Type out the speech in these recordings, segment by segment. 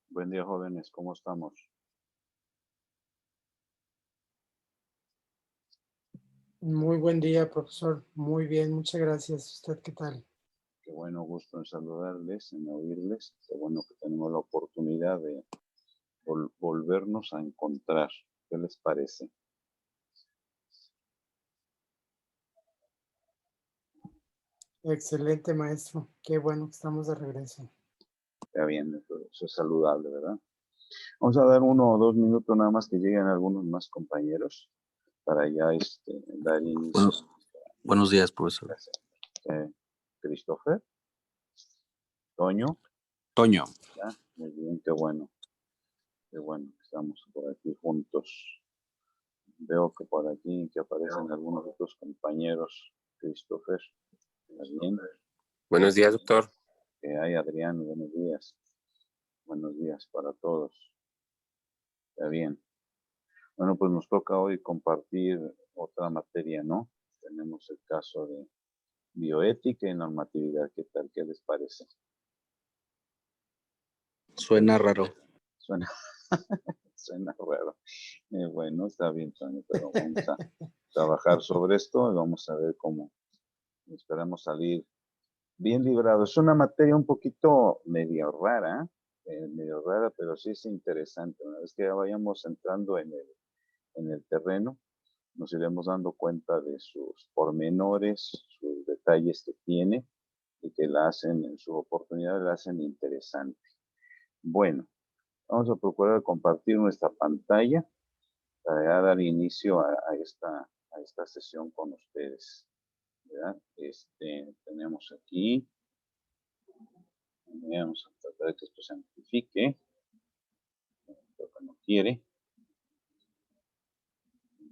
Buen día, jóvenes, ¿cómo estamos? Muy buen día, profesor. Muy bien, muchas gracias. ¿Usted qué tal? Qué bueno, gusto en saludarles, en oírles. Qué bueno que tenemos la oportunidad de volvernos a encontrar. ¿Qué les parece? Excelente, maestro. Qué bueno que estamos de regreso. Está bien, eso es saludable, ¿verdad? Vamos a dar 1 o 2 minutos nada más que lleguen algunos más compañeros para ya dar inicio. Buenos días, profesor. Christopher, Toño. ¿Ya? Muy bien, qué bueno que estamos por aquí juntos. Veo que por aquí que aparecen algunos otros compañeros. Christopher, ¿estás bien? Buenos días, doctor. ¿Qué hay, Adrián? Buenos días. Buenos días para todos. Está bien. Bueno, pues nos toca hoy compartir otra materia, ¿no? Tenemos el caso de bioética y normatividad. ¿Qué tal? ¿Qué les parece? Suena raro. Suena raro. Bueno, está bien, Tony, pero vamos a trabajar sobre esto y vamos a ver cómo esperamos salir bien librados. Es una materia un poquito medio rara, pero sí es interesante. Una vez que ya vayamos entrando en el terreno, nos iremos dando cuenta de sus pormenores, sus detalles que tiene y que la hacen, en su oportunidad la hacen interesante. Bueno, vamos a procurar compartir nuestra pantalla para dar inicio a esta sesión con ustedes, ¿verdad? Tenemos aquí, vamos a tratar de que esto se amplifique, creo que no quiere.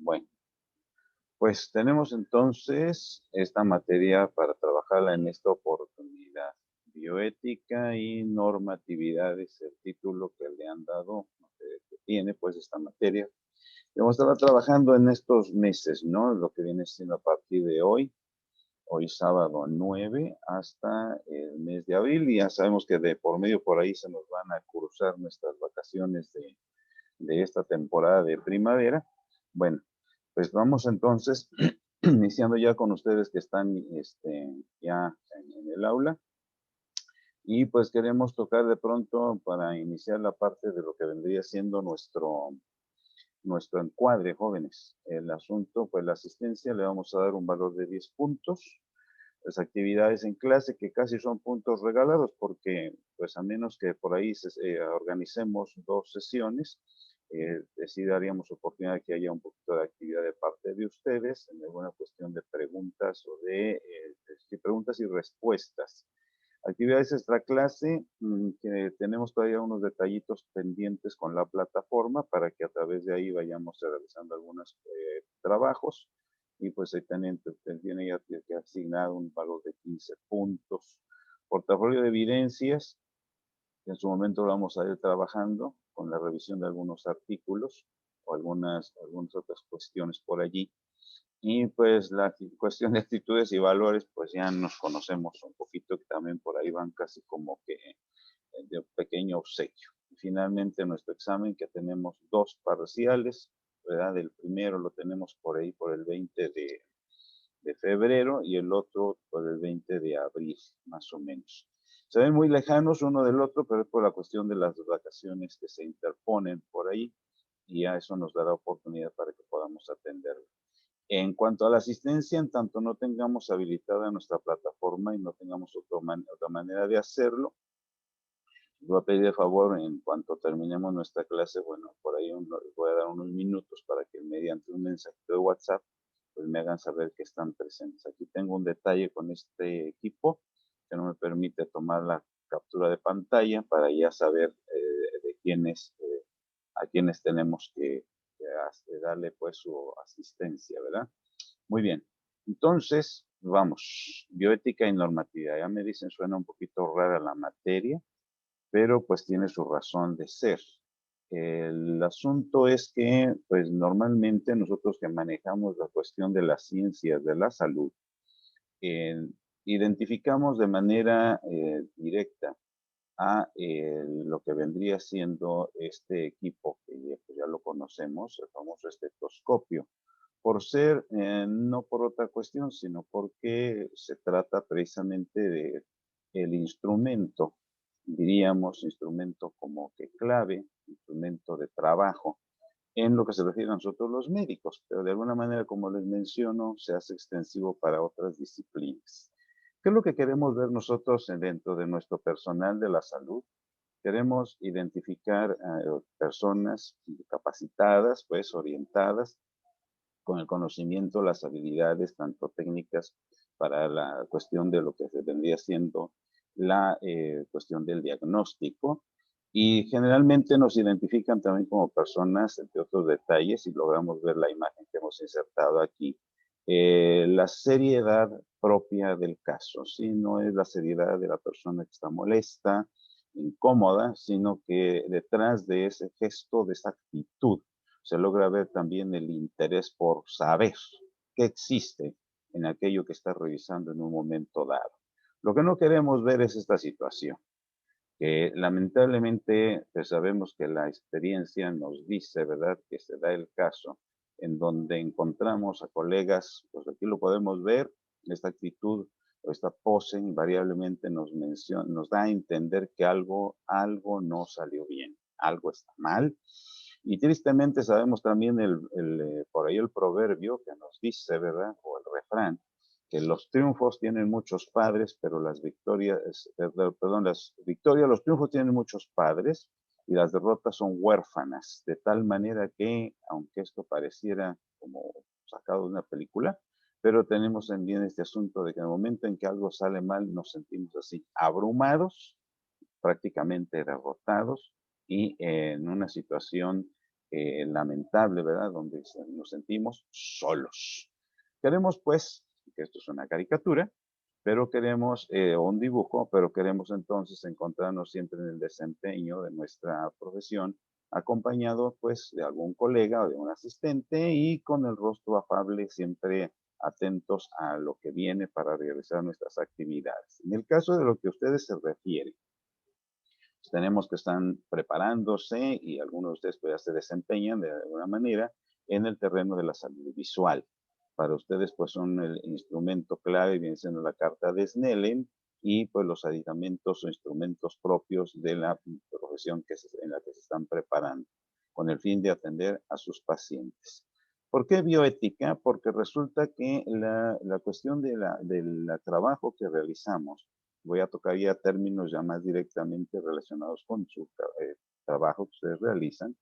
Bueno, pues tenemos entonces esta materia para trabajarla en esta oportunidad. Bioética y normatividad es el título que le han dado, que tiene pues esta materia. Y vamos a estar trabajando en estos meses, ¿no? Lo que viene siendo a partir de hoy sábado 9 hasta el mes de abril, y ya sabemos que de por medio por ahí se nos van a cruzar nuestras vacaciones de esta temporada de primavera. Bueno, pues vamos entonces iniciando ya con ustedes que están ya en el aula, y pues queremos tocar de pronto para iniciar la parte de lo que vendría siendo nuestro encuadre, jóvenes. El asunto, pues la asistencia, le vamos a dar un valor de 10 puntos. Las actividades en clase, que casi son puntos regalados, porque pues a menos que por ahí organicemos 2 sesiones, sí daríamos oportunidad de que haya un poquito de actividad de parte de ustedes, en alguna cuestión de preguntas o de preguntas y respuestas. Actividades extra clase, que tenemos todavía unos detallitos pendientes con la plataforma para que a través de ahí vayamos realizando algunos trabajos, y pues ahí tiene ya que asignado un valor de 15 puntos. Portafolio de evidencias, que en su momento lo vamos a ir trabajando con la revisión de algunos artículos o algunas otras cuestiones por allí. Y pues la cuestión de actitudes y valores, pues ya nos conocemos un poquito, que también por ahí van casi como que de un pequeño obsequio. Y finalmente nuestro examen, que tenemos 2 parciales, ¿verdad? El primero lo tenemos por ahí por el 20 de febrero y el otro por el 20 de abril, más o menos. Se ven muy lejanos uno del otro, pero es por la cuestión de las vacaciones que se interponen por ahí, y ya eso nos dará oportunidad para que podamos atenderlo. En cuanto a la asistencia, en tanto no tengamos habilitada nuestra plataforma y no tengamos otra manera de hacerlo, voy a pedir de favor, en cuanto terminemos nuestra clase, bueno, por ahí les voy a dar unos minutos para que mediante un mensajito de WhatsApp, pues me hagan saber que están presentes. Aquí tengo un detalle con este equipo que no me permite tomar la captura de pantalla para ya saber de quiénes, a quiénes tenemos que darle pues su asistencia, ¿verdad? Muy bien. Entonces, vamos, bioética y normatividad. Ya me dicen, suena un poquito rara la materia, pero pues tiene su razón de ser. El asunto es que, pues normalmente nosotros que manejamos la cuestión de las ciencias de la salud, eh, identificamos de manera directa a lo que vendría siendo este equipo, que pues, ya lo conocemos, el famoso estetoscopio, por ser, no por otra cuestión, sino porque se trata precisamente de el instrumento, diríamos, instrumento como que clave, instrumento de trabajo, en lo que se refiere a nosotros los médicos, pero de alguna manera, como les menciono, se hace extensivo para otras disciplinas. ¿Qué es lo que queremos ver nosotros dentro de nuestro personal de la salud? Queremos identificar personas capacitadas, pues orientadas, con el conocimiento, las habilidades, tanto técnicas para la cuestión de lo que se vendría siendo la cuestión del diagnóstico. Y generalmente nos identifican también como personas, entre otros detalles, y logramos ver la imagen que hemos insertado aquí, la seriedad propia del caso, ¿sí? No es la seriedad de la persona que está molesta, incómoda, sino que detrás de ese gesto, de esa actitud, se logra ver también el interés por saber qué existe en aquello que está revisando en un momento dado. Lo que no queremos ver es esta situación, que lamentablemente pues sabemos que la experiencia nos dice, ¿verdad?, que se da el caso en donde encontramos a colegas, pues aquí lo podemos ver, esta actitud o esta pose invariablemente nos da a entender que algo no salió bien, algo está mal. Y tristemente sabemos también por ahí el proverbio que nos dice, ¿verdad?, o el refrán, que los triunfos tienen muchos padres, pero las victorias, los triunfos tienen muchos padres y las derrotas son huérfanas, de tal manera que, aunque esto pareciera como sacado de una película, pero tenemos también este asunto de que en el momento en que algo sale mal nos sentimos así, abrumados, prácticamente derrotados y en una situación lamentable, ¿verdad?, donde nos sentimos solos. Queremos, pues, que esto es una caricatura, pero queremos, o un dibujo, pero queremos entonces encontrarnos siempre en el desempeño de nuestra profesión, acompañado, pues, de algún colega o de un asistente y con el rostro afable, siempre atentos a lo que viene para realizar nuestras actividades. En el caso de lo que a ustedes se refieren, tenemos que estar preparándose y algunos de ustedes pues, ya se desempeñan de alguna manera en el terreno de la salud visual. Para ustedes pues son el instrumento clave, viene siendo la carta de Snellen y pues los aditamentos o instrumentos propios de la profesión en la que se están preparando con el fin de atender a sus pacientes. ¿Por qué bioética? Porque resulta que la cuestión del trabajo que realizamos, voy a tocar ya términos ya más directamente relacionados con su trabajo que ustedes realizan,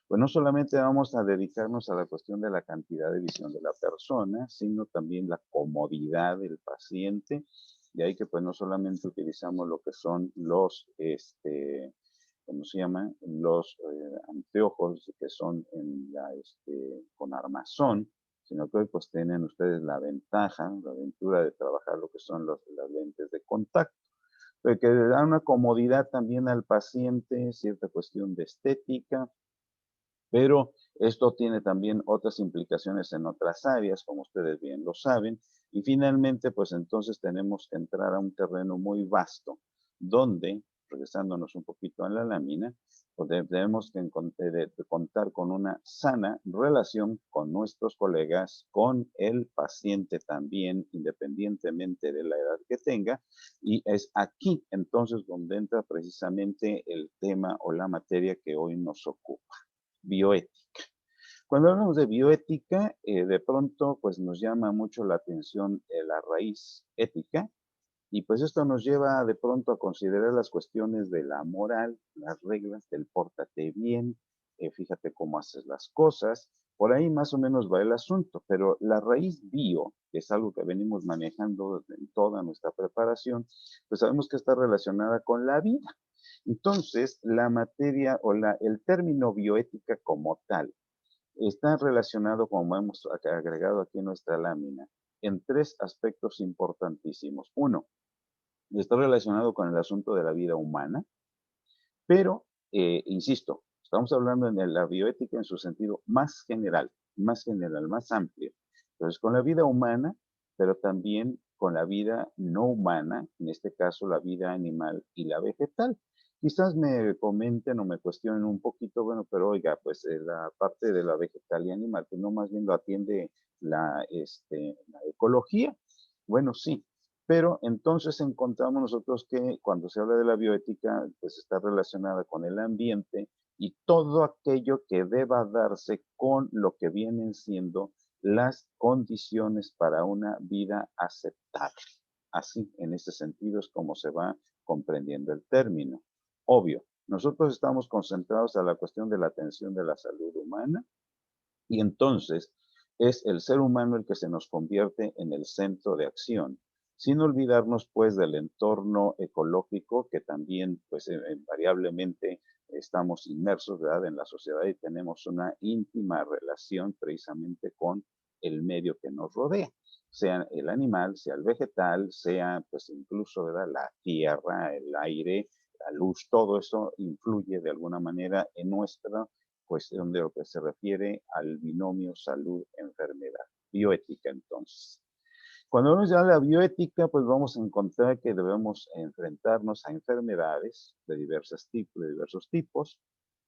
pues no solamente vamos a dedicarnos a la cuestión de la cantidad de visión de la persona, sino también la comodidad del paciente, de ahí que pues no solamente utilizamos lo que son los, ¿cómo se llama? Los anteojos que son con armazón, sino que hoy pues tienen ustedes la ventaja, la aventura de trabajar lo que son las lentes de contacto, que le dan una comodidad también al paciente, cierta cuestión de estética, pero esto tiene también otras implicaciones en otras áreas, como ustedes bien lo saben, y finalmente pues entonces tenemos que entrar a un terreno muy vasto, donde, regresándonos un poquito a la lámina, pues debemos contar con una sana relación con nuestros colegas, con el paciente también, independientemente de la edad que tenga, y es aquí entonces donde entra precisamente el tema o la materia que hoy nos ocupa, bioética. Cuando hablamos de bioética, de pronto pues nos llama mucho la atención la raíz ética, y pues esto nos lleva de pronto a considerar las cuestiones de la moral, las reglas del pórtate bien, fíjate cómo haces las cosas, por ahí más o menos va el asunto, pero la raíz bio, que es algo que venimos manejando en toda nuestra preparación, pues sabemos que está relacionada con la vida. Entonces, la materia o el término bioética como tal está relacionado, como hemos agregado aquí en nuestra lámina, en tres aspectos importantísimos. Uno, está relacionado con el asunto de la vida humana, pero, insisto, estamos hablando de la bioética en su sentido más general, más amplio. Entonces, con la vida humana, pero también con la vida no humana, en este caso la vida animal y la vegetal. Quizás me comenten o me cuestionen un poquito, bueno, pero oiga, pues la parte de la vegetal y animal, pues no más bien lo atiende la ecología. Bueno, sí, pero entonces encontramos nosotros que cuando se habla de la bioética, pues está relacionada con el ambiente y todo aquello que deba darse con lo que vienen siendo las condiciones para una vida aceptable. Así, en ese sentido es como se va comprendiendo el término. Obvio, nosotros estamos concentrados a la cuestión de la atención de la salud humana y entonces es el ser humano el que se nos convierte en el centro de acción, sin olvidarnos pues del entorno ecológico que también pues invariablemente estamos inmersos, ¿verdad?, en la sociedad y tenemos una íntima relación precisamente con el medio que nos rodea, sea el animal, sea el vegetal, sea pues incluso, ¿verdad?, la tierra, el aire, la luz, todo eso influye de alguna manera en nuestra cuestión de lo que se refiere al binomio salud-enfermedad. Bioética, entonces. Cuando hablamos de la bioética, pues vamos a encontrar que debemos enfrentarnos a enfermedades de diversos tipos,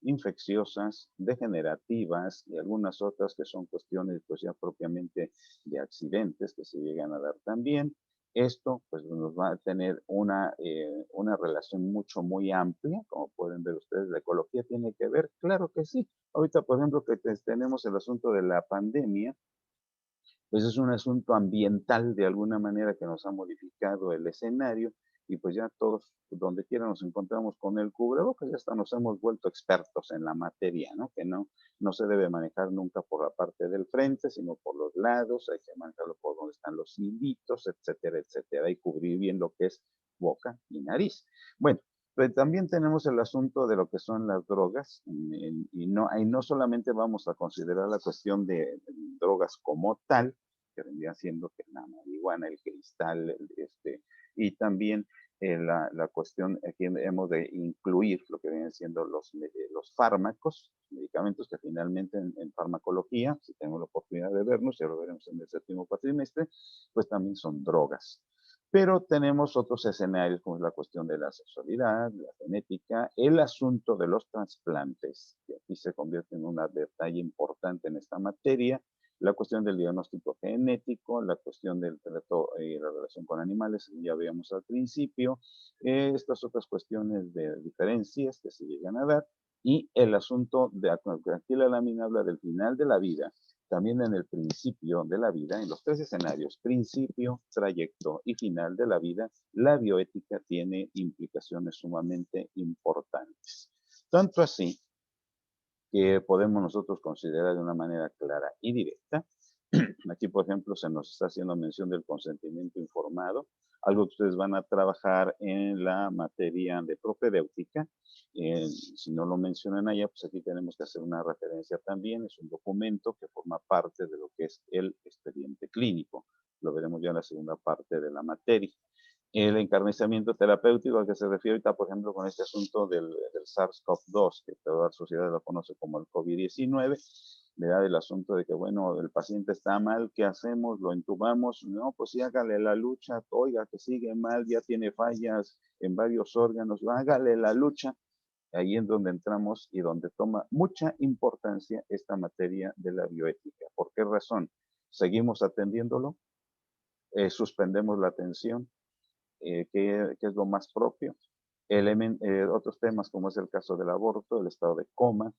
infecciosas, degenerativas y algunas otras que son cuestiones pues ya propiamente de accidentes que se llegan a dar también. Esto pues nos va a tener una relación muy amplia, como pueden ver ustedes. ¿La ecología tiene que ver? Claro que sí. Ahorita, por ejemplo, que tenemos el asunto de la pandemia, pues es un asunto ambiental de alguna manera que nos ha modificado el escenario y pues ya todos, donde quiera nos encontramos con el cubrebocas, ya hasta nos hemos vuelto expertos en la materia, ¿no? Que no se debe manejar nunca por la parte del frente, sino por los lados, hay que manejarlo por donde están los hilitos, etcétera, etcétera, y cubrir bien lo que es boca y nariz. Bueno, pero también tenemos el asunto de lo que son las drogas, y no solamente vamos a considerar la cuestión de drogas como tal, que vendría siendo que la marihuana, el cristal, y también la cuestión, aquí hemos de incluir lo que vienen siendo los fármacos, medicamentos que finalmente en farmacología, si tenemos la oportunidad de vernos, ya lo veremos en el séptimo cuatrimestre, pues también son drogas. Pero tenemos otros escenarios como es la cuestión de la sexualidad, la genética, el asunto de los trasplantes, que aquí se convierte en un detalle importante en esta materia, la cuestión del diagnóstico genético, la cuestión del trato y la relación con animales, ya veíamos al principio, estas otras cuestiones de diferencias que se llegan a dar, y el asunto de, aquí la lámina habla del final de la vida, también en el principio de la vida, en los tres escenarios, principio, trayecto y final de la vida, la bioética tiene implicaciones sumamente importantes. Tanto así que podemos nosotros considerar de una manera clara y directa. Aquí, por ejemplo, se nos está haciendo mención del consentimiento informado, algo que ustedes van a trabajar en la materia de propedéutica. Si no lo mencionan allá, pues aquí tenemos que hacer una referencia también. Es un documento que forma parte de lo que es el expediente clínico. Lo veremos ya en la segunda parte de la materia. El encarnizamiento terapéutico al que se refiere ahorita, por ejemplo, con este asunto del SARS-CoV-2, que toda la sociedad lo conoce como el COVID-19, le da el asunto de que, bueno, el paciente está mal, ¿qué hacemos? ¿Lo intubamos? No, pues sí, hágale la lucha, oiga, que sigue mal, ya tiene fallas en varios órganos, hágale la lucha. Ahí es donde entramos y donde toma mucha importancia esta materia de la bioética. ¿Por qué razón? Seguimos atendiéndolo, suspendemos la atención, que es lo más propio. Otros temas como es el caso del aborto, el estado de coma,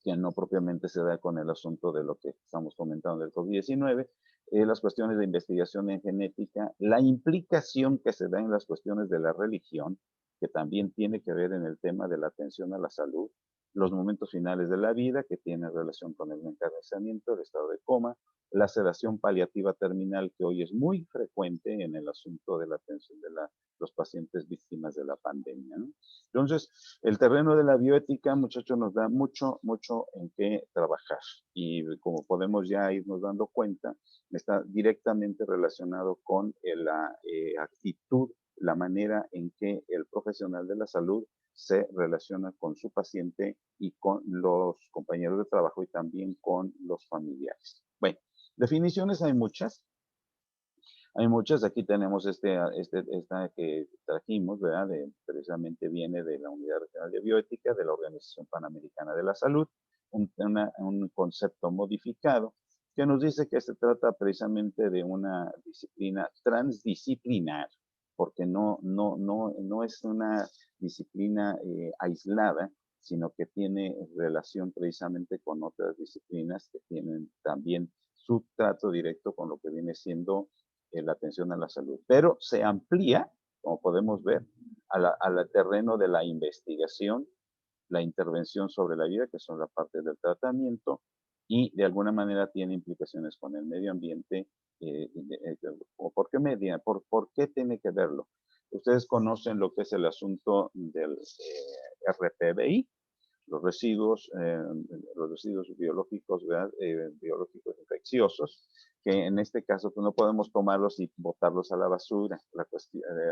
que no propiamente se da con el asunto de lo que estamos comentando del COVID-19, las cuestiones de investigación en genética, la implicación que se da en las cuestiones de la religión, que también tiene que ver en el tema de la atención a la salud, los momentos finales de la vida que tienen relación con el encarcelamiento, el estado de coma, la sedación paliativa terminal, que hoy es muy frecuente en el asunto de la atención de los pacientes víctimas de la pandemia, ¿no? Entonces, el terreno de la bioética, muchachos, nos da mucho en qué trabajar. Y como podemos ya irnos dando cuenta, está directamente relacionado con la actitud, la manera en que el profesional de la salud se relaciona con su paciente y con los compañeros de trabajo y también con los familiares. Bueno, definiciones hay muchas. Hay muchas, aquí tenemos esta que trajimos, ¿verdad? Precisamente viene de la Unidad Regional de Bioética de la Organización Panamericana de la Salud, un concepto modificado que nos dice que se trata precisamente de una disciplina transdisciplinar, porque no es una disciplina aislada, sino que tiene relación precisamente con otras disciplinas que tienen también su trato directo con lo que viene siendo la atención a la salud. Pero se amplía, como podemos ver, al terreno de la investigación, la intervención sobre la vida, que son la parte del tratamiento, y de alguna manera tiene implicaciones con el medio ambiente. ¿Por qué por qué tiene que verlo? Ustedes conocen lo que es el asunto del RPBI, los residuos biológicos, biológicos infecciosos, que en este caso pues, no podemos tomarlos y botarlos a la basura,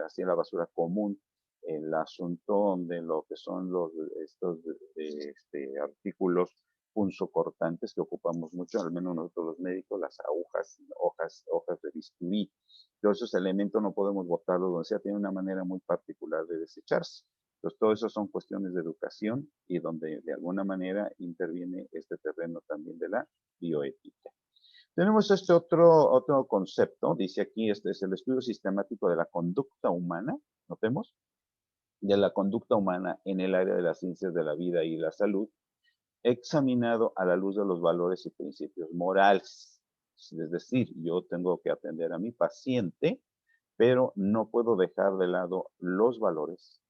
así a la basura común. El asunto de lo que son estos artículos punzocortantes que ocupamos mucho, al menos nosotros los médicos, las agujas, hojas de bisturí. Todos esos elementos no podemos botarlos donde sea, tiene una manera muy particular de desecharse. Entonces, todo eso son cuestiones de educación y donde de alguna manera interviene este terreno también de la bioética. Tenemos este otro concepto, dice aquí, este es el estudio sistemático de la conducta humana, notemos, de la conducta humana en el área de las ciencias de la vida y la salud, examinado a la luz de los valores y principios morales. Es decir, yo tengo que atender a mi paciente, pero no puedo dejar de lado los valores,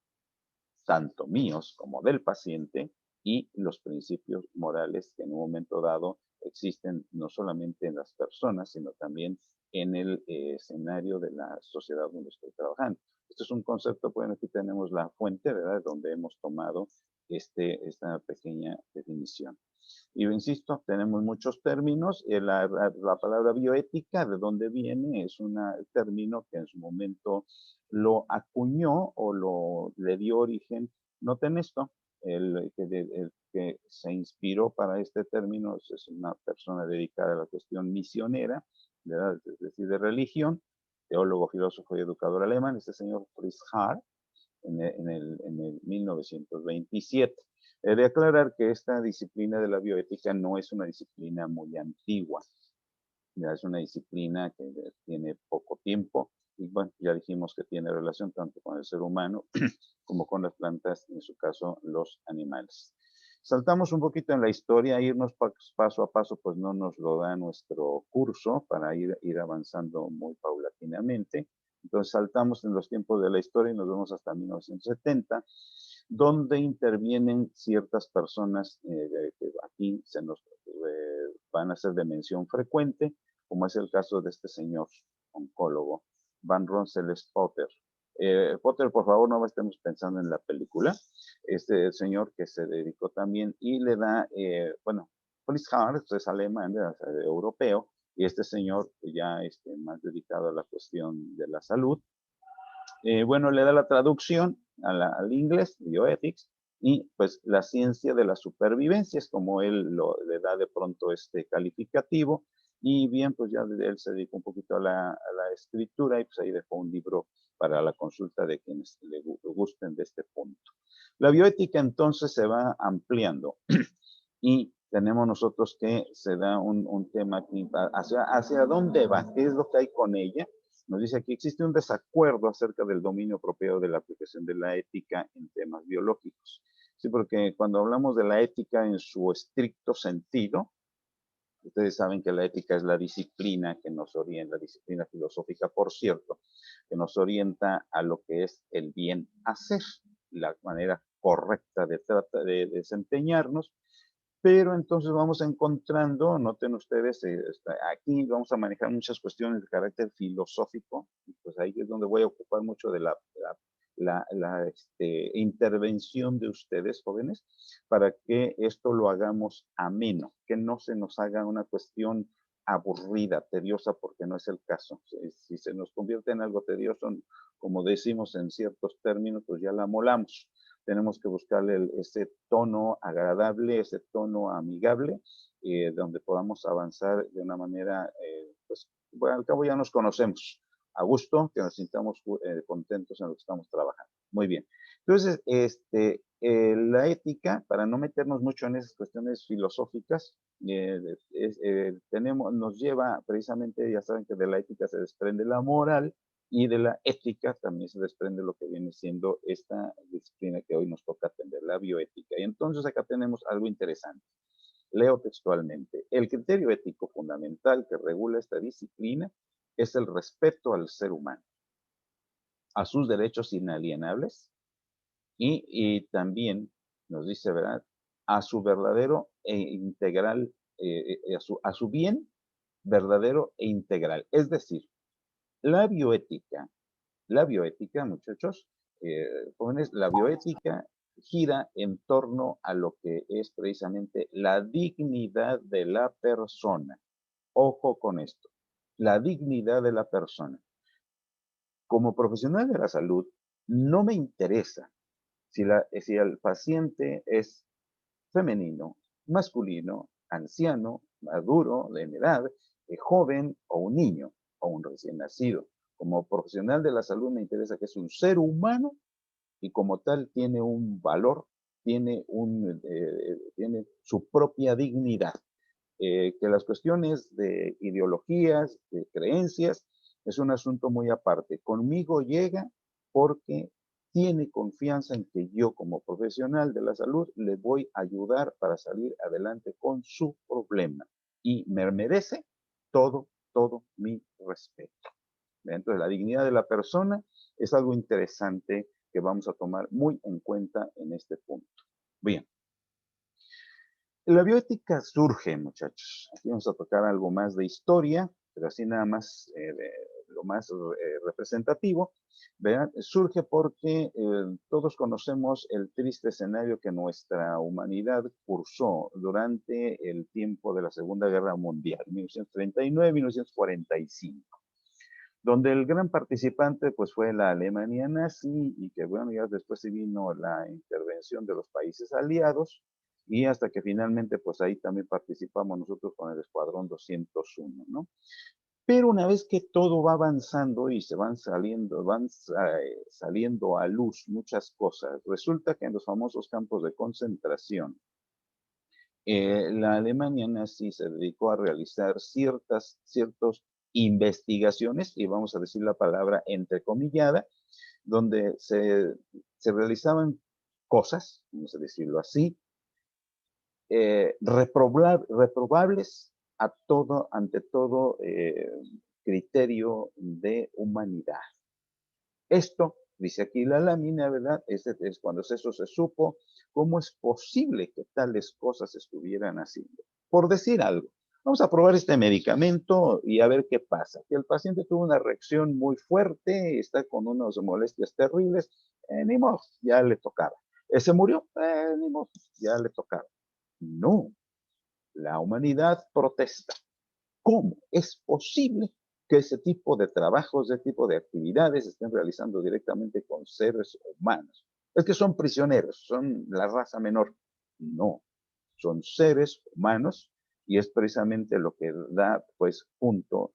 tanto míos como del paciente, y los principios morales que en un momento dado existen no solamente en las personas, sino también en el escenario de la sociedad donde estoy trabajando. Esto es un concepto, bueno, aquí tenemos la fuente, ¿verdad?, donde hemos tomado esta pequeña definición. Y insisto, tenemos muchos términos. La palabra bioética, ¿de dónde viene? Es un término que en su momento lo acuñó o le dio origen. Noten esto, el que se inspiró para este término es una persona dedicada a la cuestión misionera, ¿verdad?, es decir, de religión, teólogo, filósofo y educador alemán, este señor Fritz Haar, en el 1927. He de aclarar que esta disciplina de la bioética no es una disciplina muy antigua, ya es una disciplina que tiene poco tiempo y bueno, ya dijimos que tiene relación tanto con el ser humano como con las plantas, en su caso los animales. Saltamos un poquito en la historia, irnos paso a paso, pues no nos lo da nuestro curso para ir avanzando muy paulatinamente. Entonces saltamos en los tiempos de la historia y nos vemos hasta 1970, donde intervienen ciertas personas que aquí se nos van a ser de mención frecuente, como es el caso de este señor oncólogo, Van Rensselaer-Potter. Potter, por favor, no estemos pensando en la película. Este señor que se dedicó también y le da, bueno, Fritz Haar es alemán, europeo, y este señor ya más dedicado a la cuestión de la salud, bueno, le da la traducción al inglés, bioethics, y pues la ciencia de la supervivencia es como él le da de pronto este calificativo, y bien, pues ya él se dedicó un poquito a la escritura y pues ahí dejó un libro para la consulta de quienes le gusten de este punto. La bioética entonces se va ampliando y tenemos nosotros que se da un tema aquí, hacia dónde va, qué es lo que hay con ella. Nos dice aquí, existe un desacuerdo acerca del dominio propio de la aplicación de la ética en temas biológicos. Sí, porque cuando hablamos de la ética en su estricto sentido, ustedes saben que la ética es la disciplina que nos orienta, la disciplina filosófica, por cierto, que nos orienta a lo que es el bien hacer, la manera correcta de desempeñarnos, pero entonces vamos encontrando, noten ustedes, aquí vamos a manejar muchas cuestiones de carácter filosófico, y pues ahí es donde voy a ocupar mucho de la intervención de ustedes, jóvenes, para que esto lo hagamos ameno, que no se nos haga una cuestión aburrida, tediosa, porque no es el caso. Si se nos convierte en algo tedioso, como decimos en ciertos términos, pues ya la molamos. Tenemos que buscarle ese tono agradable, ese tono amigable, donde podamos avanzar de una manera, pues, bueno, al cabo ya nos conocemos, a gusto, que nos sintamos contentos en lo que estamos trabajando. Muy bien. Entonces, la ética, para no meternos mucho en esas cuestiones filosóficas, nos lleva precisamente, ya saben que de la ética se desprende la moral, y de la ética también se desprende lo que viene siendo esta disciplina que hoy nos toca atender, la bioética. Y entonces acá tenemos algo interesante. Leo textualmente. El criterio ético fundamental que regula esta disciplina es el respeto al ser humano, a sus derechos inalienables y también nos dice, ¿verdad?, a su verdadero e integral, a su bien verdadero e integral. Es decir, la bioética, muchachos, jóvenes, la bioética gira en torno a lo que es precisamente la dignidad de la persona. Ojo con esto, la dignidad de la persona. Como profesional de la salud, no me interesa si el paciente es femenino, masculino, anciano, maduro, de edad, joven o un niño o un recién nacido. Como profesional de la salud me interesa que es un ser humano y como tal tiene un valor, tiene su propia dignidad. Que las cuestiones de ideologías, de creencias, es un asunto muy aparte. Conmigo llega porque tiene confianza en que yo como profesional de la salud le voy a ayudar para salir adelante con su problema y me merece todo mi respeto. Entonces, la dignidad de la persona es algo interesante que vamos a tomar muy en cuenta en este punto. Bien. La bioética surge, muchachos. Aquí vamos a tocar algo más de historia, pero así nada más, lo más representativo. Vean, surge porque todos conocemos el triste escenario que nuestra humanidad cursó durante el tiempo de la Segunda Guerra Mundial, 1939-1945. Donde el gran participante pues fue la Alemania nazi y que bueno, ya después se vino la intervención de los países aliados y hasta que finalmente pues ahí también participamos nosotros con el Escuadrón 201, ¿no? Pero una vez que todo va avanzando y se van saliendo a luz muchas cosas, resulta que en los famosos campos de concentración, la Alemania nazi se dedicó a realizar ciertas investigaciones, y vamos a decir la palabra entrecomillada, donde se realizaban cosas, vamos a decirlo así, reprobables ante todo criterio de humanidad. Esto, dice aquí la lámina, ¿verdad? Es cuando eso se supo, ¿cómo es posible que tales cosas estuvieran haciendo? Por decir algo, vamos a probar este medicamento y a ver qué pasa. Que el paciente tuvo una reacción muy fuerte, está con unas molestias terribles, ni modo, ya le tocaba. ¿Se murió? Ni modo, ya le tocaba. No, la humanidad protesta. ¿Cómo es posible que ese tipo de trabajos, ese tipo de actividades se estén realizando directamente con seres humanos? Es que son prisioneros, son la raza menor. No, son seres humanos y es precisamente lo que da pues punto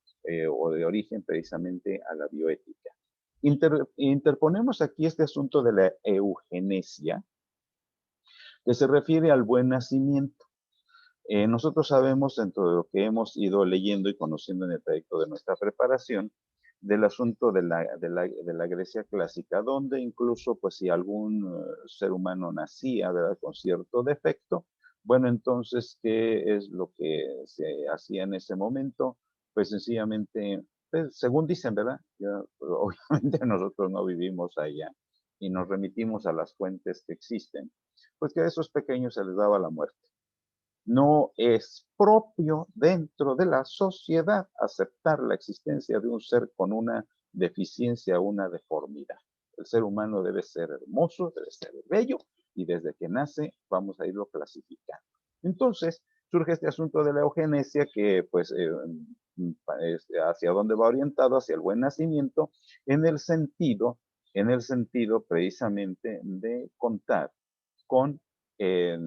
o de origen precisamente a la bioética. Interponemos aquí este asunto de la eugenesia, que se refiere al buen nacimiento. Nosotros sabemos, dentro de lo que hemos ido leyendo y conociendo en el trayecto de nuestra preparación, del asunto de la Grecia clásica, donde incluso, pues, si algún ser humano nacía, ¿verdad?, con cierto defecto, bueno, entonces, ¿qué es lo que se hacía en ese momento? Pues, sencillamente, pues, según dicen, ¿verdad? Ya, obviamente nosotros no vivimos allá, y nos remitimos a las fuentes que existen, pues que a esos pequeños se les daba la muerte. No es propio dentro de la sociedad aceptar la existencia de un ser con una deficiencia, una deformidad. El ser humano debe ser hermoso, debe ser bello, y desde que nace vamos a irlo clasificando. Entonces, surge este asunto de la eugenesia que, pues, hacia dónde va orientado, hacia el buen nacimiento, en el sentido precisamente de contar con que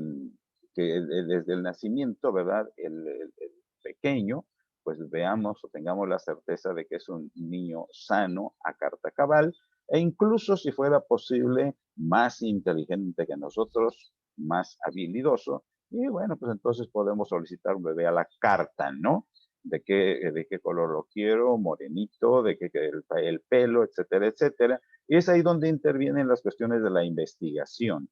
desde el nacimiento, ¿verdad? El pequeño, pues veamos o tengamos la certeza de que es un niño sano a carta cabal, e incluso si fuera posible, más inteligente que nosotros, más habilidoso, y bueno, pues entonces podemos solicitar un bebé a la carta, ¿no? De qué color lo quiero, morenito, de qué el pelo, etcétera, etcétera. Y es ahí donde intervienen las cuestiones de la investigación.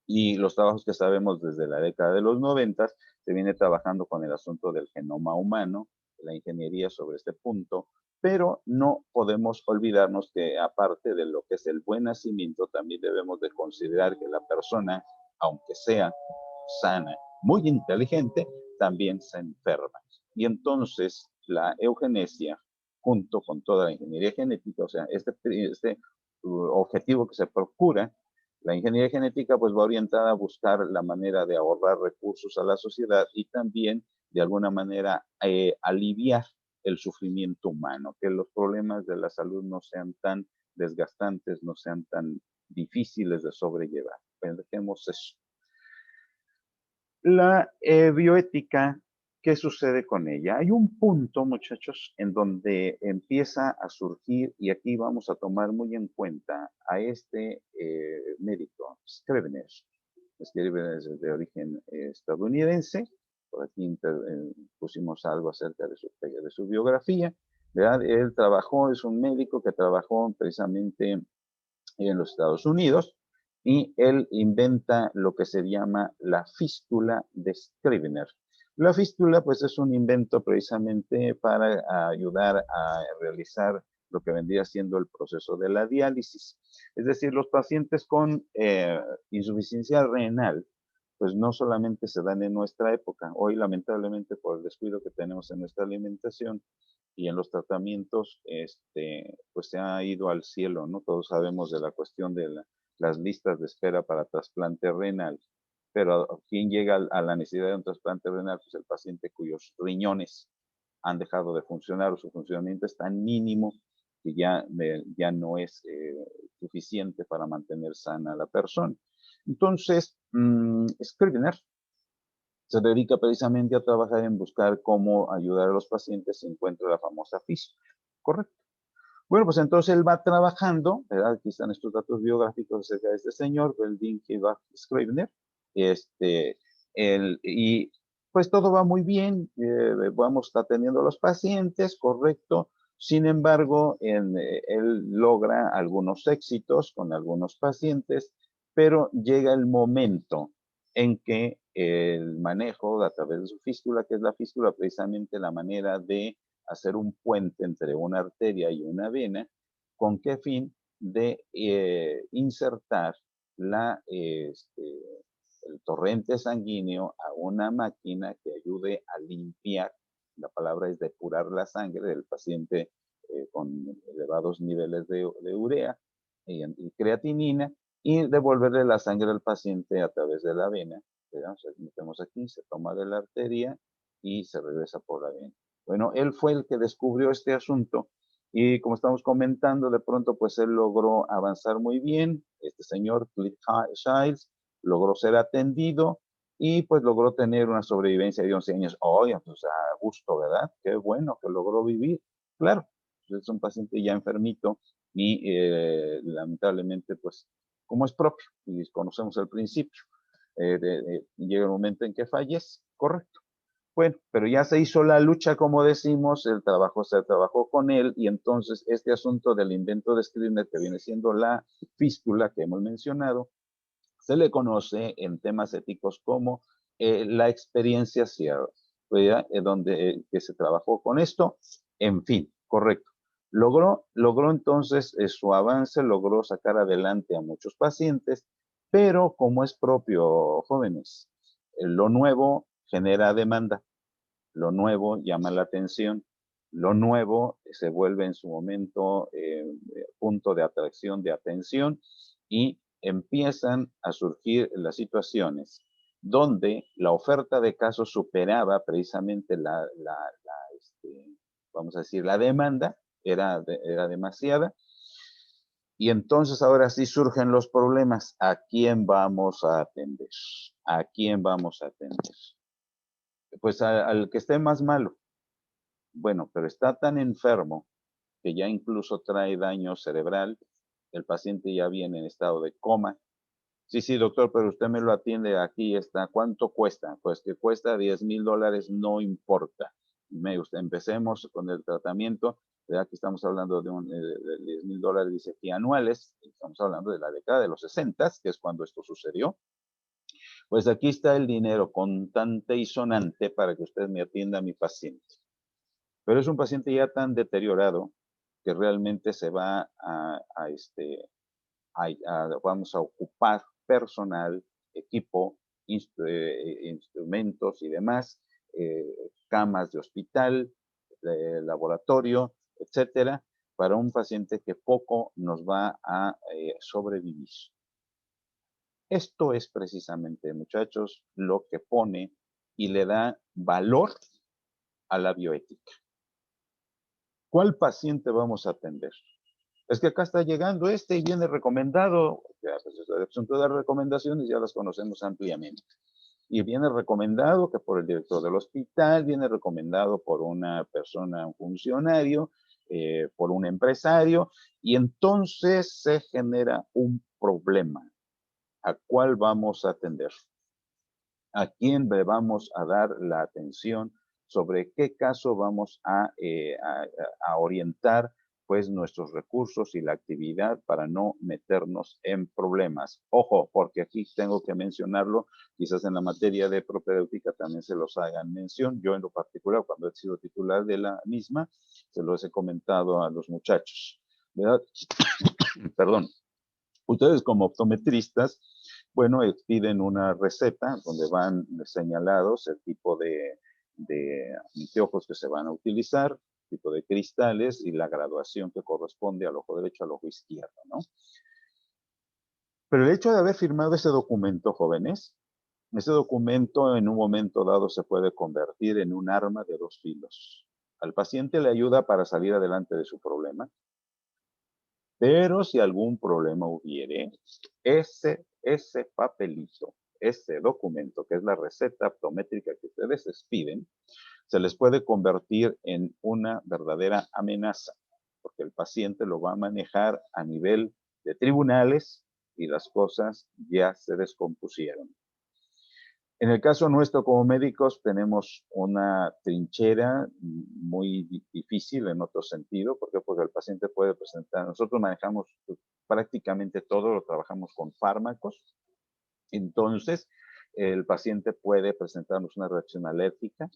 Y los trabajos que sabemos desde la década de los 90, se viene trabajando con el asunto del genoma humano, la ingeniería sobre este punto, pero no podemos olvidarnos que aparte de lo que es el buen nacimiento, también debemos de considerar que la persona, aunque sea sana, muy inteligente, también se enferma. Y entonces la eugenesia, junto con toda la ingeniería genética, o sea, este objetivo que se procura, la ingeniería genética pues va orientada a buscar la manera de ahorrar recursos a la sociedad y también de alguna manera aliviar el sufrimiento humano, que los problemas de la salud no sean tan desgastantes, no sean tan difíciles de sobrellevar. Dejemos eso. La bioética, ¿qué sucede con ella? Hay un punto, muchachos, en donde empieza a surgir, y aquí vamos a tomar muy en cuenta a este médico, Scrivener. Scrivener es de origen estadounidense. Por aquí pusimos algo acerca de su biografía, ¿verdad? Él trabajó, es un médico que trabajó precisamente en los Estados Unidos, y él inventa lo que se llama la fístula de Scrivener. La fístula, pues, es un invento precisamente para ayudar a realizar lo que vendría siendo el proceso de la diálisis. Es decir, los pacientes con insuficiencia renal, pues no solamente se dan en nuestra época. Hoy, lamentablemente, por el descuido que tenemos en nuestra alimentación y en los tratamientos, pues se ha ido al cielo, ¿no? Todos sabemos de la cuestión de las listas de espera para trasplante renal, pero ¿quién llega a la necesidad de un trasplante renal? Pues el paciente cuyos riñones han dejado de funcionar o su funcionamiento es tan mínimo que ya no es suficiente para mantener sana a la persona. Entonces, Scrivener se dedica precisamente a trabajar en buscar cómo ayudar a los pacientes y encuentra la famosa fístula. Correcto. Bueno, pues entonces él va trabajando, ¿verdad? Aquí están estos datos biográficos acerca de este señor, Veldin Scrivener. Y pues todo va muy bien, vamos atendiendo a los pacientes, correcto. Sin embargo, él logra algunos éxitos con algunos pacientes, pero llega el momento en que el manejo a través de su fístula, que es la fístula precisamente la manera de hacer un puente entre una arteria y una vena, ¿con qué fin? De insertar el torrente sanguíneo a una máquina que ayude a limpiar, la palabra es depurar la sangre del paciente con elevados niveles de urea y creatinina, y devolverle la sangre al paciente a través de la vena. O sea, metemos aquí, se toma de la arteria y se regresa por la vena. Bueno, él fue el que descubrió este asunto y como estamos comentando, de pronto pues él logró avanzar muy bien. Este señor, Cliff Shiles, logró ser atendido y pues logró tener una sobrevivencia de 11 años. Oye, pues a gusto, ¿verdad? Qué bueno que logró vivir. Claro, pues es un paciente ya enfermito y lamentablemente pues como es propio y conocemos el principio, llega el momento en que fallece, correcto. Bueno, pero ya se hizo la lucha, como decimos, se trabajó con él, y entonces este asunto del invento de Scrivener, que viene siendo la fístula que hemos mencionado, se le conoce en temas éticos como la experiencia Sierra, donde que se trabajó con esto, en fin, correcto. Logró entonces su avance, logró sacar adelante a muchos pacientes, pero como es propio, jóvenes, lo nuevo genera demanda, lo nuevo llama la atención, lo nuevo se vuelve en su momento punto de atracción, de atención, y empiezan a surgir las situaciones donde la oferta de casos superaba precisamente vamos a decir, la demanda, era demasiada, y entonces ahora sí surgen los problemas. ¿A quién vamos a atender? ¿A quién vamos a atender? Pues al que esté más malo. Bueno, pero está tan enfermo que ya incluso trae daño cerebral, el paciente ya viene en estado de coma. Sí, doctor, pero usted me lo atiende aquí, está. ¿Cuánto cuesta? Pues que cuesta $10,000, no importa. Empecemos con el tratamiento. Ya que estamos hablando de $10,000, dice aquí anuales, estamos hablando de la década de los 60, que es cuando esto sucedió. Pues aquí está el dinero contante y sonante para que usted me atienda a mi paciente. Pero es un paciente ya tan deteriorado que realmente se va vamos a ocupar personal, equipo, instrumentos y demás, camas de hospital, laboratorio, etcétera, para un paciente que poco nos va a sobrevivir. Esto es precisamente, muchachos, lo que pone y le da valor a la bioética. ¿Cuál paciente vamos a atender? Es que acá está llegando y viene recomendado. Ya, pues el asunto de las recomendaciones ya las conocemos ampliamente. Y viene recomendado que por el director del hospital, viene recomendado por una persona, un funcionario, por un empresario, y entonces se genera un problema. ¿A cuál vamos a atender? ¿A quién le vamos a dar la atención? ¿Sobre qué caso vamos a orientar pues nuestros recursos y la actividad para no meternos en problemas? Ojo, porque aquí tengo que mencionarlo, quizás en la materia de propedéutica también se los hagan mención. Yo en lo particular, cuando he sido titular de la misma, se los he comentado a los muchachos, ¿verdad? Perdón. Ustedes como optometristas, bueno, piden una receta donde van señalados el tipo de anteojos que se van a utilizar, tipo de cristales y la graduación que corresponde al ojo derecho, al ojo izquierdo, ¿no? Pero el hecho de haber firmado ese documento, jóvenes, ese documento en un momento dado se puede convertir en un arma de dos filos. Al paciente le ayuda para salir adelante de su problema, pero si algún problema hubiere, ese papelito, ese documento, que es la receta optométrica que ustedes les piden, se les puede convertir en una verdadera amenaza, porque el paciente lo va a manejar a nivel de tribunales y las cosas ya se descompusieron. En el caso nuestro como médicos tenemos una trinchera muy difícil en otro sentido. ¿Por qué? Porque el paciente puede presentar, nosotros manejamos prácticamente todo, lo trabajamos con fármacos. Entonces, el paciente puede presentarnos una reacción alérgica.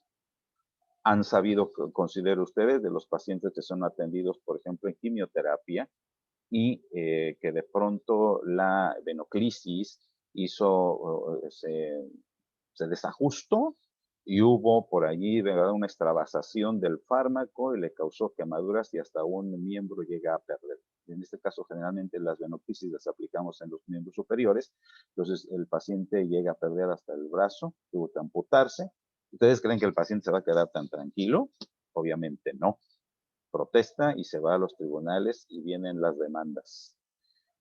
Han sabido, considero ustedes, de los pacientes que son atendidos, por ejemplo, en quimioterapia, y que de pronto la venoclisis hizo, se desajustó y hubo por allí una extravasación del fármaco y le causó quemaduras y hasta un miembro llega a perder. En este caso, generalmente las venoclisis las aplicamos en los miembros superiores, entonces el paciente llega a perder hasta el brazo, tuvo que amputarse. ¿Ustedes creen que el paciente se va a quedar tan tranquilo? Obviamente no. Protesta y se va a los tribunales y vienen las demandas.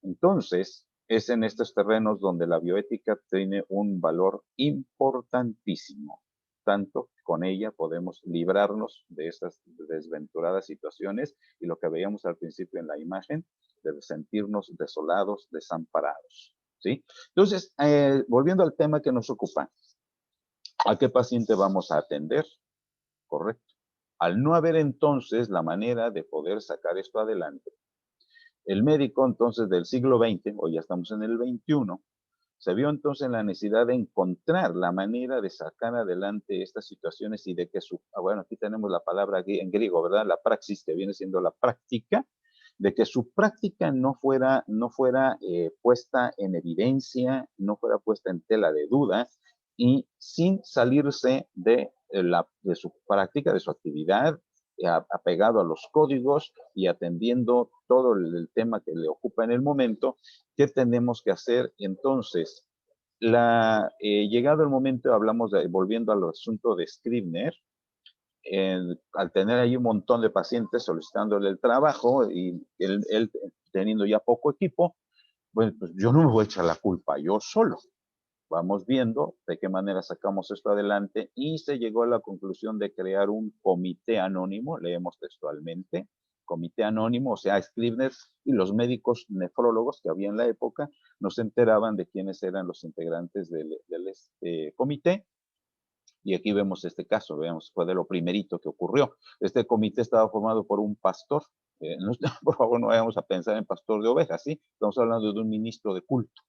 Entonces, es en estos terrenos donde la bioética tiene un valor importantísimo. Tanto con ella podemos librarnos de estas desventuradas situaciones y lo que veíamos al principio en la imagen, de sentirnos desolados, desamparados. ¿Sí? Entonces, volviendo al tema que nos ocupa, ¿a qué paciente vamos a atender? Correcto. Al no haber entonces la manera de poder sacar esto adelante, el médico entonces del siglo XX, hoy ya estamos en el XXI, Se vio entonces la necesidad de encontrar la manera de sacar adelante estas situaciones y de que bueno, aquí tenemos la palabra en griego, ¿verdad? La praxis, que viene siendo la práctica, de que su práctica no fuera puesta en evidencia, no fuera puesta en tela de duda, y sin salirse de su práctica, de su actividad, apegado a los códigos y atendiendo todo el tema que le ocupa en el momento. ¿Qué tenemos que hacer? Entonces, llegado el momento, volviendo al asunto de Scribner, al tener ahí un montón de pacientes solicitándole el trabajo y él teniendo ya poco equipo, pues yo no me voy a echar la culpa yo solo. Vamos viendo de qué manera sacamos esto adelante y se llegó a la conclusión de crear un comité anónimo, leemos textualmente, comité anónimo, o sea, Scribner y los médicos nefrólogos que había en la época no se enteraban de quiénes eran los integrantes del comité. Y aquí vemos este caso, veamos, fue de lo primerito que ocurrió. Este comité estaba formado por un pastor, por favor no vayamos a pensar en pastor de ovejas, ¿sí? Estamos hablando de un ministro de culto,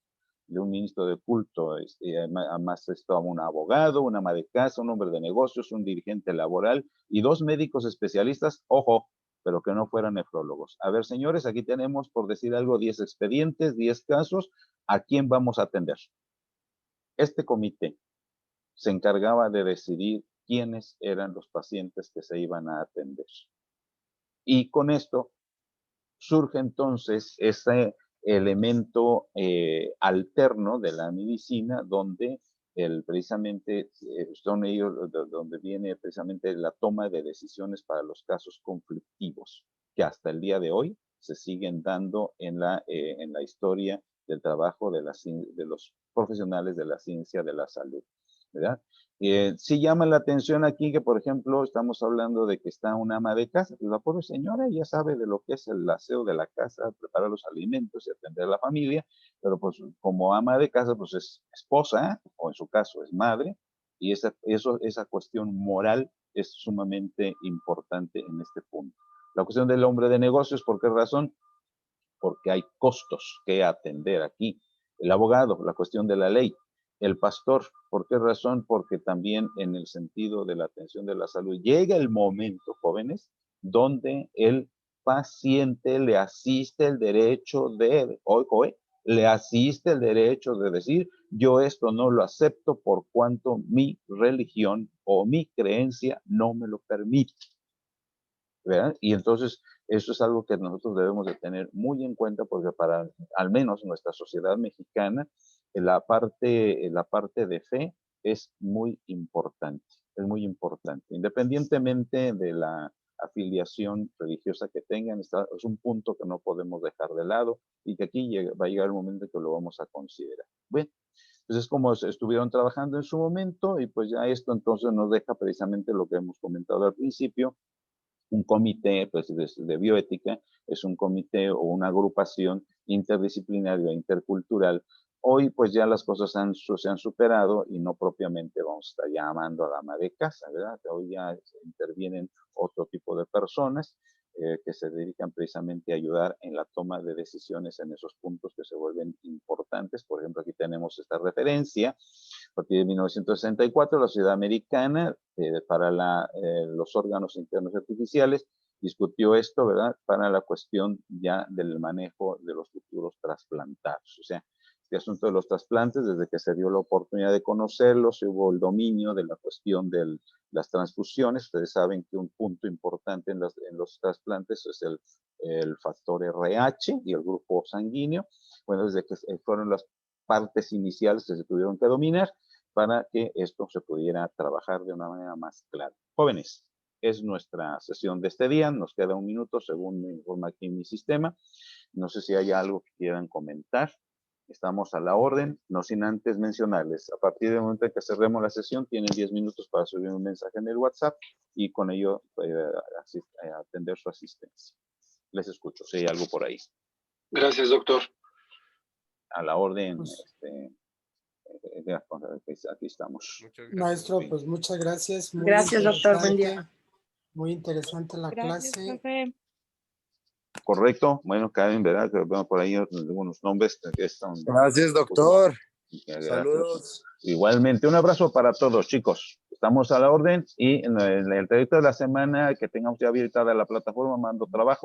además estaba un abogado, una ama de casa, un hombre de negocios, un dirigente laboral y 2 médicos especialistas, ojo, pero que no fueran nefrólogos. A ver, señores, aquí tenemos, por decir algo, 10 expedientes, 10 casos, ¿a quién vamos a atender? Este comité se encargaba de decidir quiénes eran los pacientes que se iban a atender. Y con esto surge entonces ese elemento alterno de la medicina, donde precisamente son ellos donde viene precisamente la toma de decisiones para los casos conflictivos, que hasta el día de hoy se siguen dando en la historia del trabajo de los profesionales de la ciencia de la salud, ¿verdad? Sí llama la atención aquí que, por ejemplo, estamos hablando de que está una ama de casa, pues la pobre señora ya sabe de lo que es el aseo de la casa, preparar los alimentos y atender a la familia, pero pues como ama de casa, pues es esposa, o en su caso es madre, y esa cuestión moral es sumamente importante en este punto. La cuestión del hombre de negocios, ¿por qué razón? Porque hay costos que atender aquí. El abogado, la cuestión de la ley. El pastor, ¿por qué razón? Porque también en el sentido de la atención de la salud llega el momento, jóvenes, donde el paciente le asiste el derecho le asiste el derecho de decir, yo esto no lo acepto por cuanto mi religión o mi creencia no me lo permite, ¿verdad? Y entonces eso es algo que nosotros debemos de tener muy en cuenta porque para al menos nuestra sociedad mexicana la parte de fe es muy importante, independientemente de la afiliación religiosa que tengan, es un punto que no podemos dejar de lado y que aquí va a llegar el momento que lo vamos a considerar. Bueno, pues es como estuvieron trabajando en su momento y pues ya esto entonces nos deja precisamente lo que hemos comentado al principio. Un comité pues, de bioética es un comité o una agrupación interdisciplinaria, intercultural. Hoy pues ya las cosas se han superado y no propiamente vamos a estar llamando a la ama de casa, ¿verdad? Hoy ya intervienen otro tipo de personas que se dedican precisamente a ayudar en la toma de decisiones en esos puntos que se vuelven importantes. Por ejemplo, aquí tenemos esta referencia. A partir de 1964, la Sociedad Americana para los órganos internos artificiales discutió esto, ¿verdad? Para la cuestión ya del manejo de los futuros trasplantados. O sea, este asunto de los trasplantes, desde que se dio la oportunidad de conocerlos, hubo el dominio de la cuestión de las transfusiones. Ustedes saben que un punto importante en los trasplantes es el factor RH y el grupo sanguíneo. Bueno, desde que fueron las partes iniciales que se tuvieron que dominar para que esto se pudiera trabajar de una manera más clara. Jóvenes, es nuestra sesión de este día. Nos queda 1 minuto según me informa aquí mi sistema. No sé si hay algo que quieran comentar. Estamos a la orden, no sin antes mencionarles, a partir del momento en que cerremos la sesión, tienen 10 minutos para subir un mensaje en el WhatsApp y con ello atender su asistencia. Les escucho, si hay algo por ahí. Gracias, doctor. A la orden, Pues, aquí estamos. Muchas gracias. maestro, pues muchas gracias. Muy Gracias, doctor. Buen día. interesante, muy interesante la Gracias, clase. profe. Correcto. Bueno, Karen, ¿verdad? Que veo por ahí algunos nombres que están. Gracias, doctor. Gracias. Saludos. Igualmente, un abrazo para todos, chicos. Estamos a la orden y en el trayecto de la semana que tengamos ya habilitada la plataforma Mando Trabajo.